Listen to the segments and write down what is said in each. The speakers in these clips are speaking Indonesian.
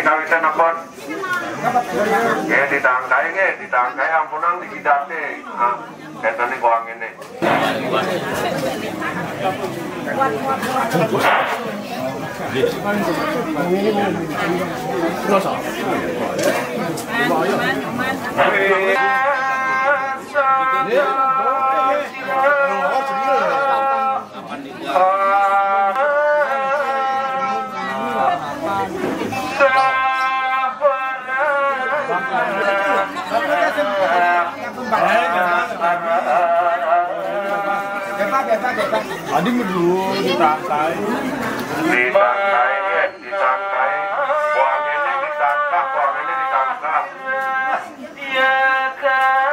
kawitan apa? Ya ditangkai ampunan dikidate. Ketane kok ngene. Adi dulu ditangkai. Ditangkai. Buangnya ditangkap, buangnya ditangkap. Ya kan.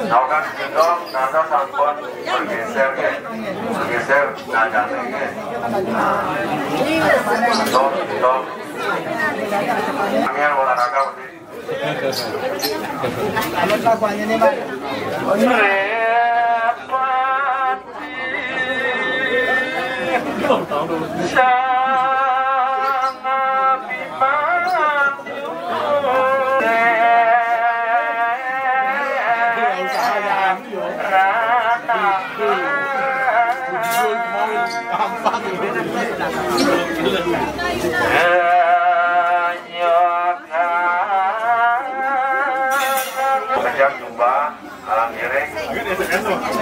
Akan gendong, nada sampun bergeser ya, bergeser nadanya. Stop. Kalian olahraga udah. Kalau laguannya nih Pak. panjang jumlah alang giring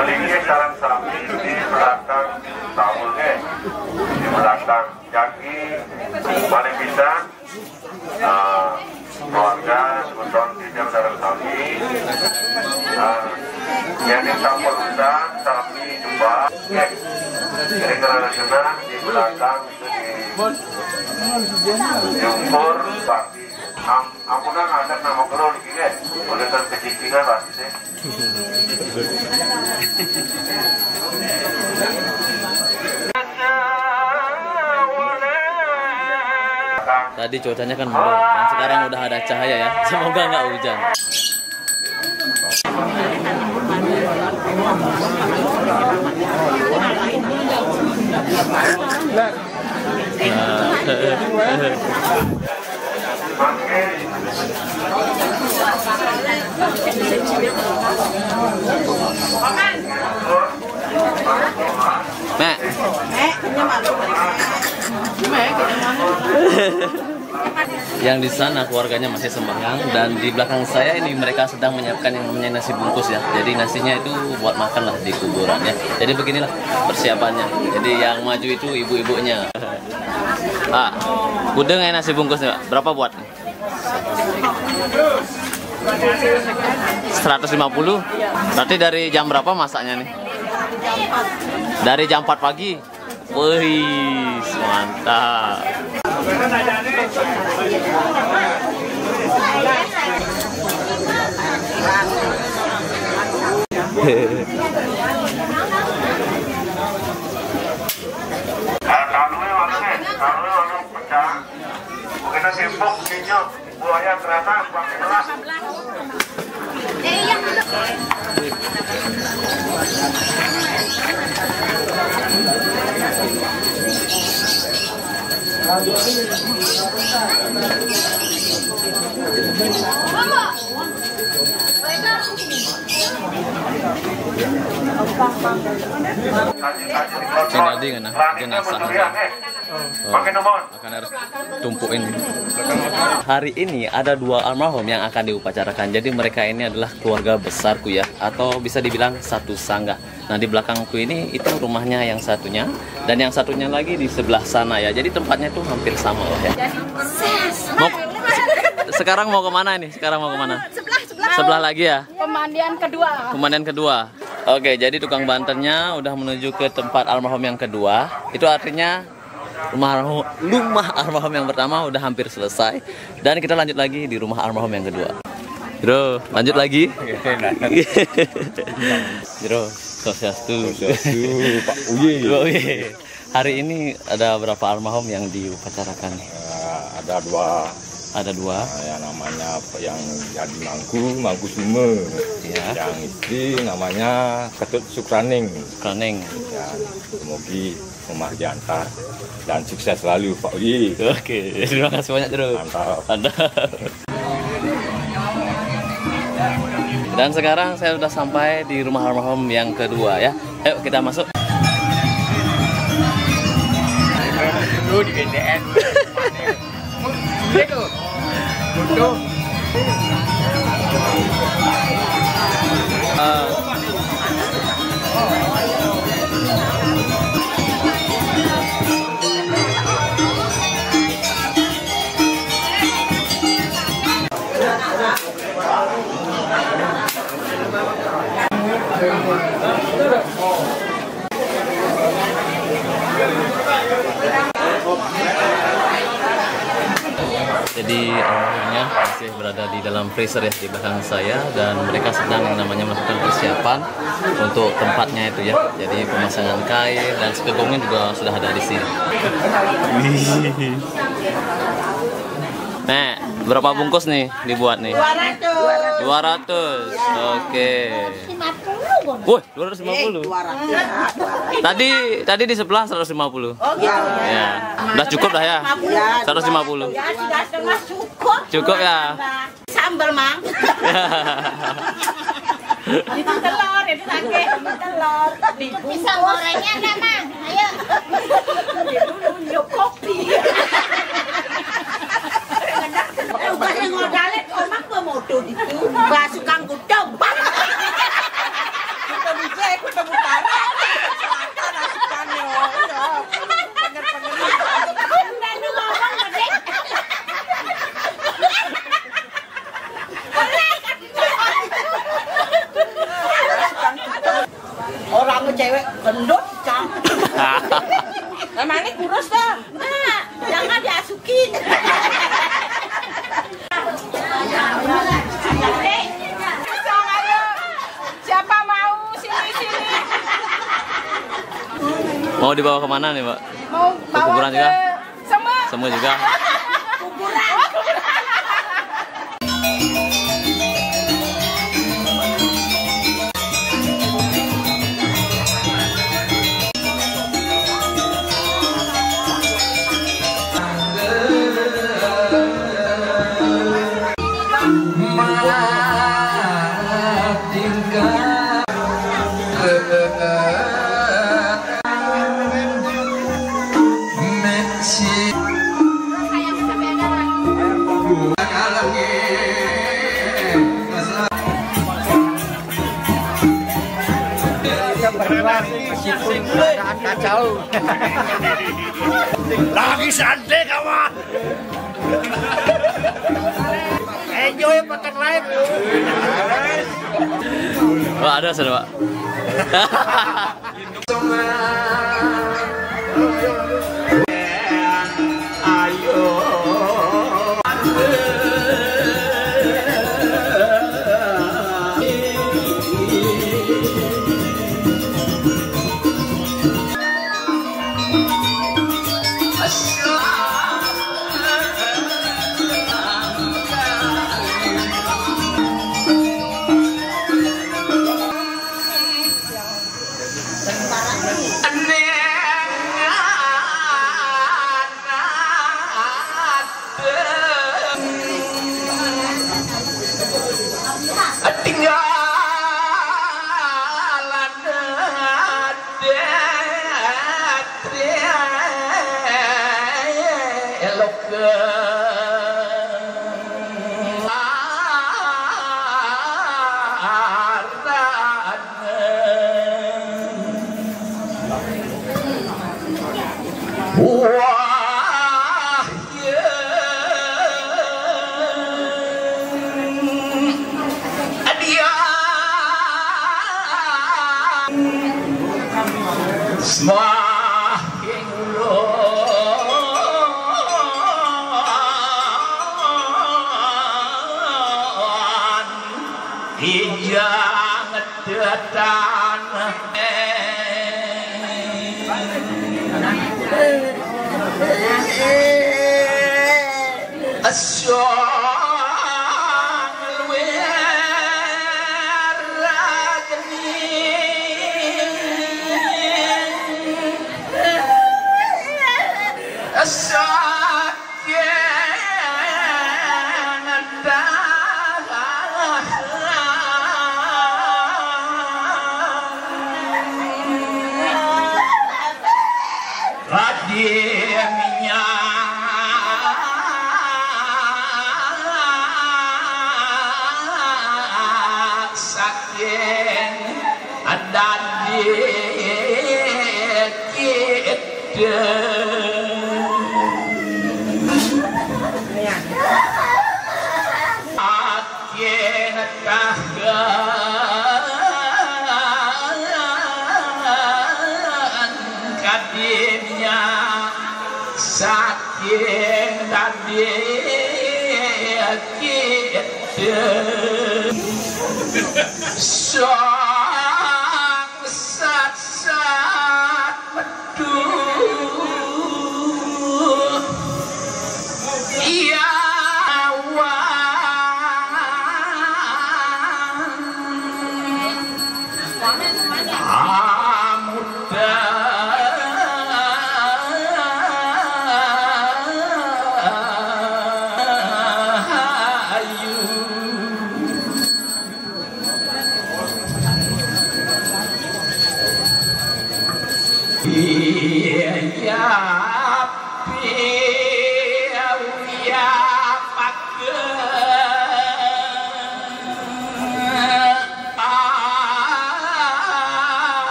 melingkir sarang sapi di belakang tawulnya, di belakang jaki paling bisa keluarga sebetulnya tidak sarang sapi yang ditambah undang sapi jumlah jadi karena di belakang itu diukur sapi ampunan ada nama kerol gini boleh kan kecicingan pasti deh. Tadi cuacanya kan murung dan sekarang udah ada cahaya ya. Semoga nggak hujan. Nek. Yang di sana keluarganya masih sembahyang dan di belakang saya ini mereka sedang menyiapkan yang namanya nasi bungkus ya. Jadi nasinya itu buat makan lah di kuburan ya. Jadi beginilah persiapannya. Jadi yang maju itu ibu-ibunya. Ah, udah nggak nasi bungkusnya? Berapa buat? 150. Berarti dari jam berapa masaknya nih? Dari jam 4 pagi. Wih, mantap. Kalau pecah, mungkin simpuk gitu, buaya ternyata pakai gelas. Tadi kan jenazah akan harus tumpuin. Hari ini ada 2 almarhum yang akan diupacarakan. Jadi mereka ini adalah keluarga besarku ya, atau bisa dibilang satu sanggah. Nah di belakangku ini itu rumahnya yang satunya, dan yang satunya lagi di sebelah sana ya. Jadi tempatnya tuh hampir sama lah ya. Sekarang mau kemana ini? Sekarang mau kemana? Sebelah lagi ya? Pemandian kedua. Pemandian kedua. Oke, jadi tukang banternya udah menuju ke tempat almarhum yang kedua. Itu artinya rumah almarhum yang pertama udah hampir selesai. Dan kita lanjut lagi di rumah almarhum yang kedua. Bro, lanjut lagi. Bro, sosiastu. Pak Uye. Hari ini ada berapa almarhum yang diupacarakan? Ada 2. Ada 2. Yang namanya yang jadi Mangku Sume. Ya. Yang istri namanya Ketut Sukraning. Sukraning. Ya, semoga memarjantar dan sukses selalu Pak Uye. Oke, terima kasih banyak Bro. Mantap. Dan sekarang saya sudah sampai di rumah almarhum yang kedua ya. Ayo kita masuk. Dulu di BTN. Itu. Duduk. Jadi almarhumnya masih berada di dalam freezer ya di belakang saya, dan mereka sedang namanya melakukan persiapan untuk tempatnya itu ya. Jadi pemasangan kain dan sekegongnya juga sudah ada di sini. Nek, berapa bungkus nih dibuat nih? 200. Oke. 250. Tadi di sebelah 150. Oh gitu ya. Udah cukup dah ya. 150. Ya sudah setengah cukup. Cukup ya. Sambal mang. Itu telur, itu sakit. Telur. Pisang gorengnya enggak, Mang? Ayo. Itu kopi. Bahasa ngodalet omah ke modo itu. Bahasa kang gudong. Gendut, Cang. Emang ini kurus dah. Nah, jangan diasukin. Siapa mau sini? Mau dibawa kemana nih, Mbak? Mau bawa kuburan ke juga? Semua juga. kuburan. Meskipun keadaan kacau. Lagi santai kawan. Enjoy makan live. Wah, ada sudah, Pak.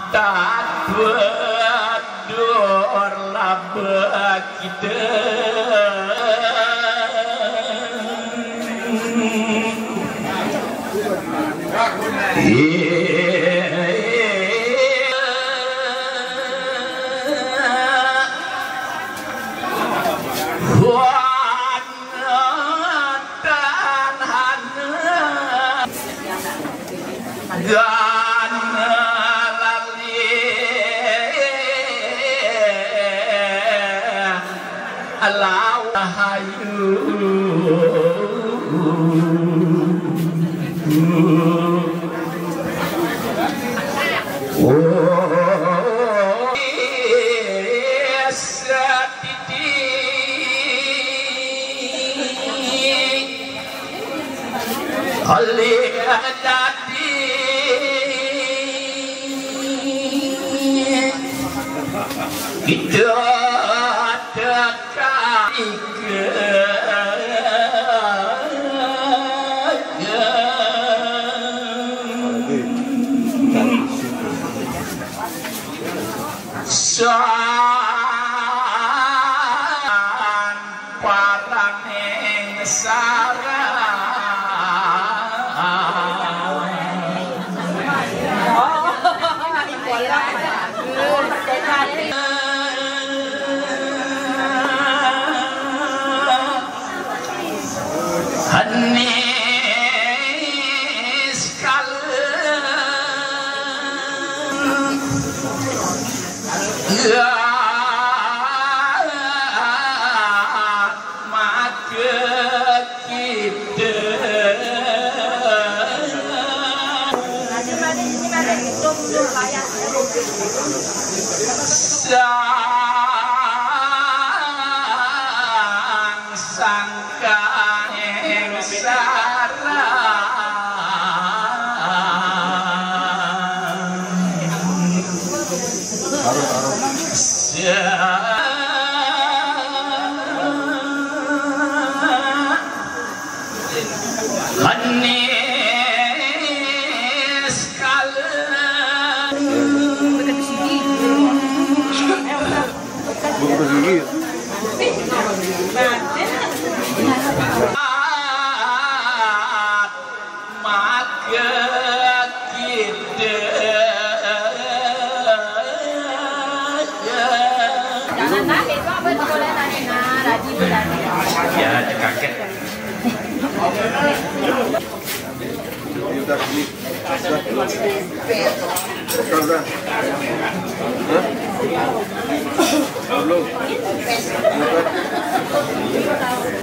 Tak berdua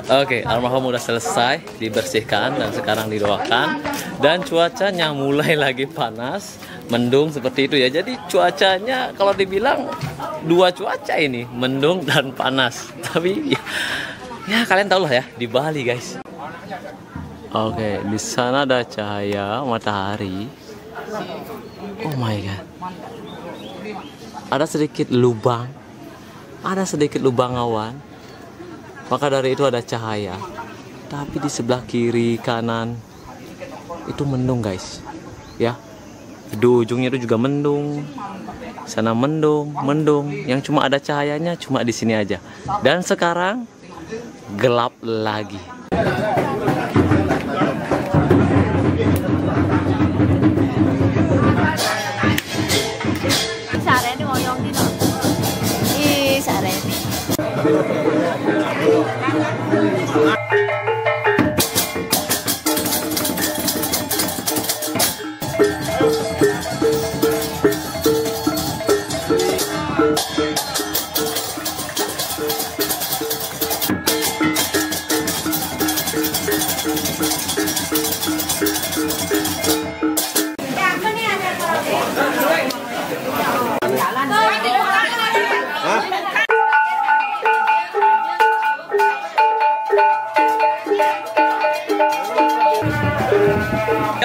Oke, almarhum udah selesai dibersihkan dan sekarang didoakan. Dan cuacanya mulai lagi panas, mendung seperti itu ya. Jadi cuacanya kalau dibilang dua cuaca ini, mendung dan panas. Tapi ya kalian tahu lah ya, di Bali guys. Oke, di sana ada cahaya matahari. Oh my god. Ada sedikit lubang awan. Maka dari itu ada cahaya. Tapi di sebelah kiri kanan itu mendung guys. Ya. Di ujungnya itu juga mendung. Sana mendung. Yang cuma ada cahayanya cuma di sini aja. Dan sekarang gelap lagi.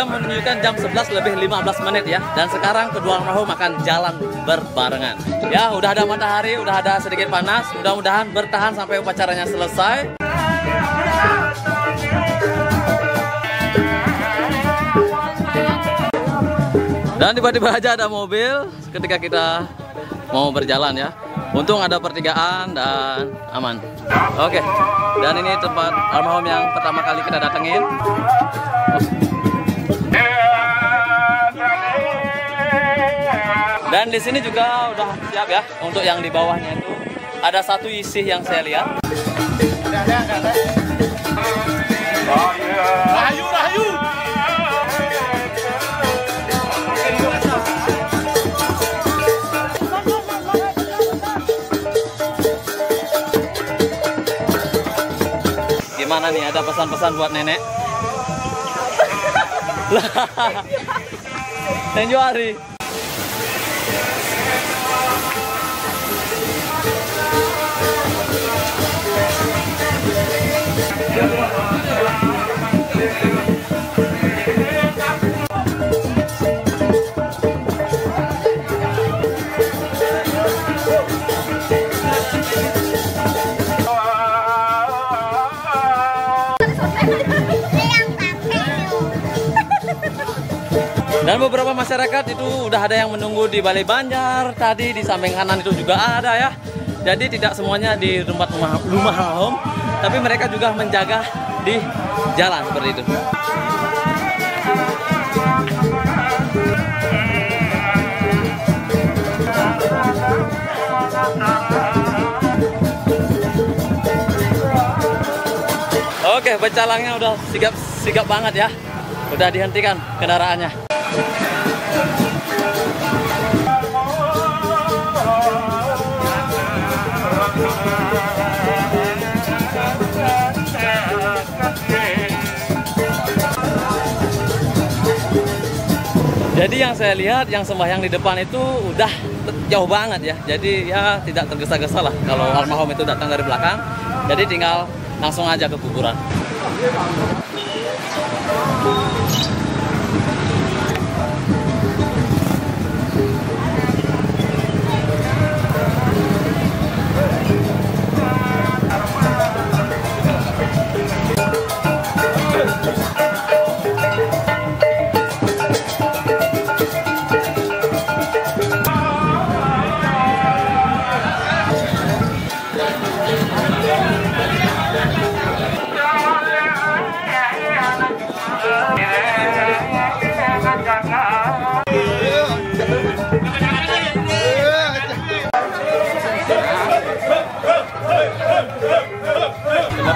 Menunjukkan jam 11 lebih 15 menit ya. Dan sekarang kedua almarhum akan jalan berbarengan. Ya, udah ada matahari, udah ada sedikit panas. Mudah-mudahan bertahan sampai upacaranya selesai. Dan tiba-tiba aja ada mobil ketika kita mau berjalan ya. Untung ada pertigaan dan aman. Oke, dan ini tempat almarhum yang pertama kali kita datengin. Dan di sini juga udah siap ya untuk yang di bawahnya itu. Ada satu isi yang saya lihat. Rahayu, rahayu. Gimana nih, ada pesan-pesan buat nenek? Tenjo hari. Dan beberapa masyarakat itu udah ada yang menunggu di Balai Banjar. Tadi di samping kanan itu juga ada ya. Jadi tidak semuanya di rumah almarhum, tapi mereka juga menjaga di jalan seperti itu. Oke, becalangnya udah sigap banget ya. Udah dihentikan kendaraannya. Jadi yang saya lihat, yang sembahyang di depan itu udah jauh banget ya. Jadi ya tidak tergesa-gesa lah kalau almarhum itu datang dari belakang. Jadi tinggal langsung aja ke kuburan.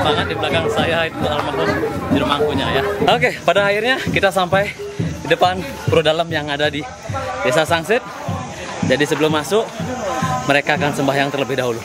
Banget di belakang saya itu almarhum Jermangkunya ya. Oke, pada akhirnya kita sampai di depan pura dalam yang ada di Desa Sangsit. Jadi sebelum masuk, mereka akan sembahyang terlebih dahulu.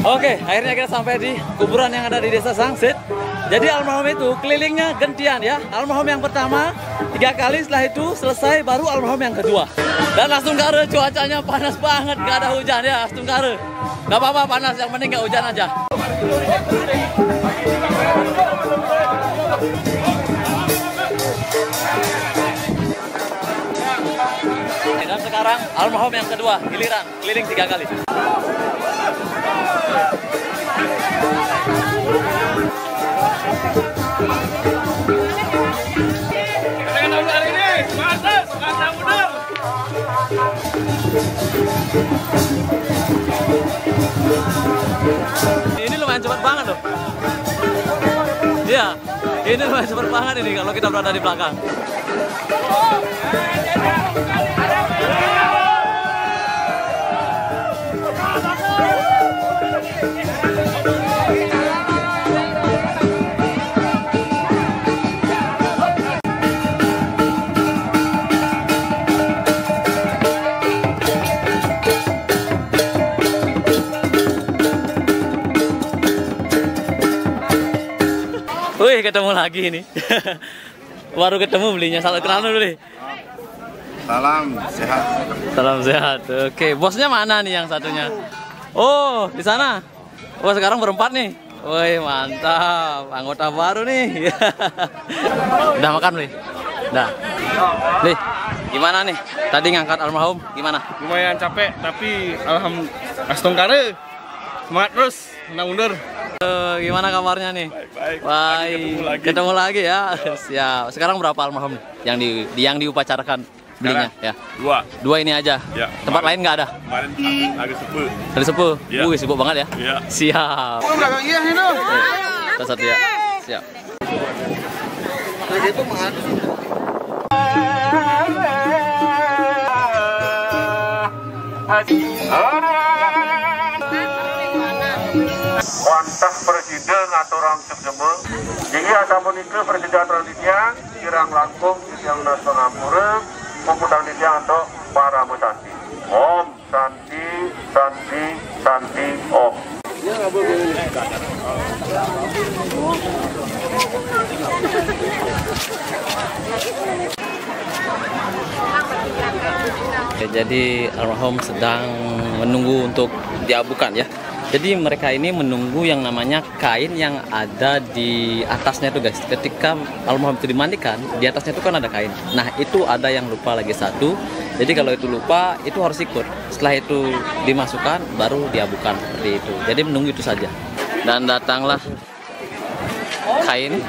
Oke, akhirnya kita sampai di kuburan yang ada di Desa Sangsit. Jadi almarhum itu kelilingnya gantian ya. Almarhum yang pertama 3 kali, setelah itu selesai baru almarhum yang kedua. Dan langsung kare, cuacanya panas banget, gak ada hujan ya, langsung kare. Gak apa-apa panas, yang penting gak hujan aja. Dan sekarang almarhum yang kedua, giliran, keliling 3 kali. Ini lumayan cepat banget loh. Iya, ini lumayan cepat banget ini kalau kita berada di belakang. ketemu lagi nih. Baru ketemu belinya. Salam kenal dulu nih. Salam sehat. Salam sehat. Oke, bosnya mana nih yang satunya? Oh, di sana. Oh, sekarang berempat nih. Woi, mantap. Anggota baru nih. Udah makan, Li? Udah. Li, gimana nih? Tadi ngangkat almarhum, gimana? Lumayan capek, tapi alhamdulillah astongkare. Semangat terus, menang mundur. Gimana kabarnya nih? Baik. Ketemu lagi ya. Siap. Sekarang berapa almarhum yang diupacarakan belinya? Ya. Dua ini aja. Ya. Tempat lain nggak ada? Kemarin agak sepuh. Dari sepuh. Ya. Sibuk banget ya? Ya. Siap. Satu ya. Siap. Wantas presiden atau orang sebelum jadi asamun itu presiden tradisinya kirang langkung yang nasional murah pemutang ditiang atau para musanti Om Santi Santi Santi Om. Jadi almarhum sedang menunggu untuk diabukan ya. Jadi mereka ini menunggu yang namanya kain yang ada di atasnya tuh guys. Ketika almarhum itu dimandikan, di atasnya itu kan ada kain. Nah itu ada yang lupa lagi satu. Jadi kalau itu lupa, itu harus ikut. Setelah itu dimasukkan, baru diabukan seperti itu. Jadi menunggu itu saja. Dan datanglah kain.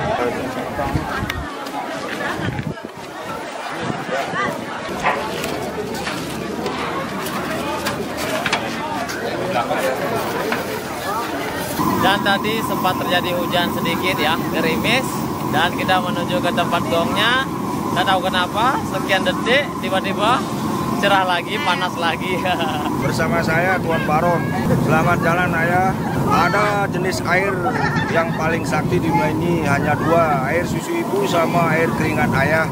Dan tadi sempat terjadi hujan sedikit ya, gerimis. Dan kita menuju ke tempat gongnya. Tidak tahu kenapa, sekian detik tiba-tiba cerah lagi, panas lagi. Bersama saya Tuan Baron. Selamat jalan ayah. Ada jenis air yang paling sakti di dunia ini hanya dua, air susu ibu sama air keringat ayah.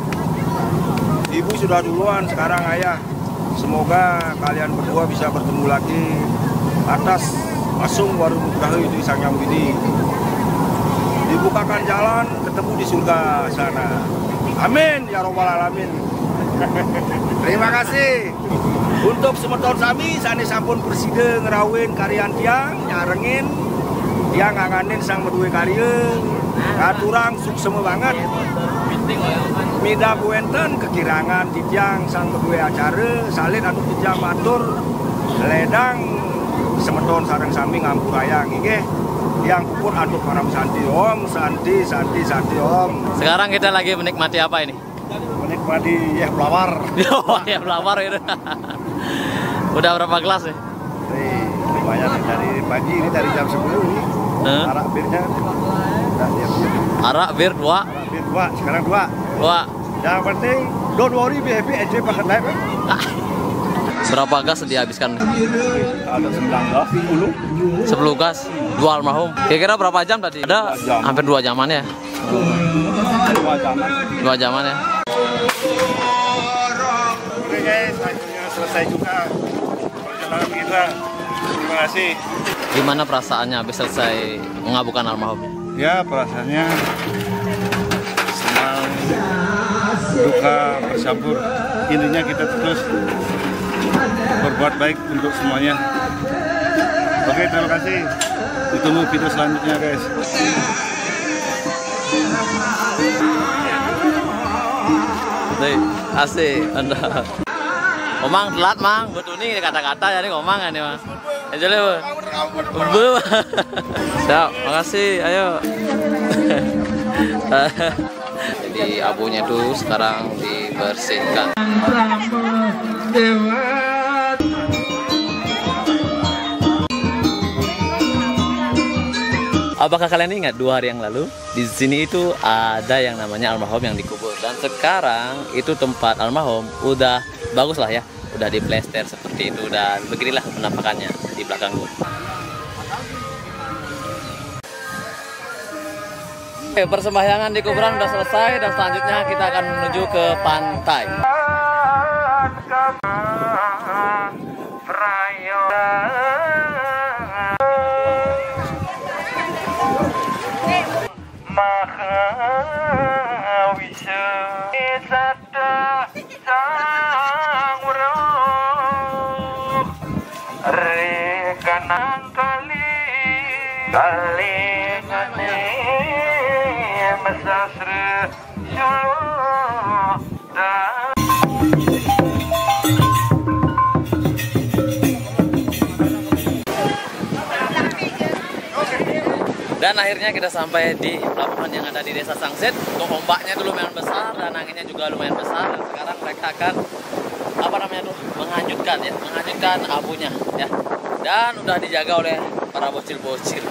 Ibu sudah duluan, sekarang ayah. Semoga kalian berdua bisa bertemu lagi atas Asung warung Rahayu di Sang Yang Widi. Dibukakan jalan ketemu di surga sana. Amin ya robbal alamin. Terima kasih. Untuk semeton sami sani sampun presiden ngerawin karyan tiang nyarengin tiang nganganin sang medue karya katurang suksema banget. Mida buenten kekirangan di tiang sang medue acara salin anu dijam matur ledang semeton sareng sami ngampurayang inggih yang pupur aduk para santi Om santi santi santi Om. Sekarang kita lagi menikmati apa ini? Menikmati ya pelawar. Oh ya pelawar itu. Udah berapa gelas nih? Lumayan dari pagi ini dari jam 10 ini. Arak birnya arak bir 2. Arak bir 2 sekarang 2. Yang penting don't worry be happy enjoy paket life. Berapa gas dihabiskan? Ada 19, 10 gas, 2 almarhum. Kira-kira berapa jam tadi? Ada hampir 2 jaman ya? 2 jaman ya? Oke guys, akhirnya selesai juga perjalanan kita. Terima kasih. Gimana perasaannya habis selesai mengabukan almarhum? Ya perasaannya senang, duka bercampur. Intinya kita terus berbuat baik untuk semuanya. Oke, terima kasih. Ditunggu video selanjutnya guys. Nih, asik. Omang telat mang, betul nih kata-kata jadi ngomong kan nih mas. Jadi siap, makasih. Ayo. Jadi abunya tuh sekarang dibersihkan. Apakah kalian ingat 2 hari yang lalu di sini itu ada yang namanya almarhum yang dikubur, dan sekarang itu tempat almarhum udah bagus lah ya, udah diplester seperti itu, dan beginilah penampakannya di belakang gue. Oke, persembahyangan di kuburan udah selesai, dan selanjutnya kita akan menuju ke pantai. Maha Dan akhirnya kita sampai di pelabuhan yang ada di Desa Sangsit. Untuk ombaknya itu lumayan besar dan anginnya juga lumayan besar. Dan sekarang mereka akan menghanyutkan abunya ya. Dan udah dijaga oleh para bocil-bocil.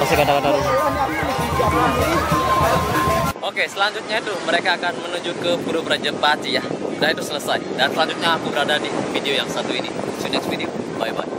Kasih kata-kata dulu. Oke, selanjutnya itu mereka akan menuju ke Pura Prajepati ya. Udah itu selesai. Dan selanjutnya aku berada di video yang satu ini. See you next video. Bye bye.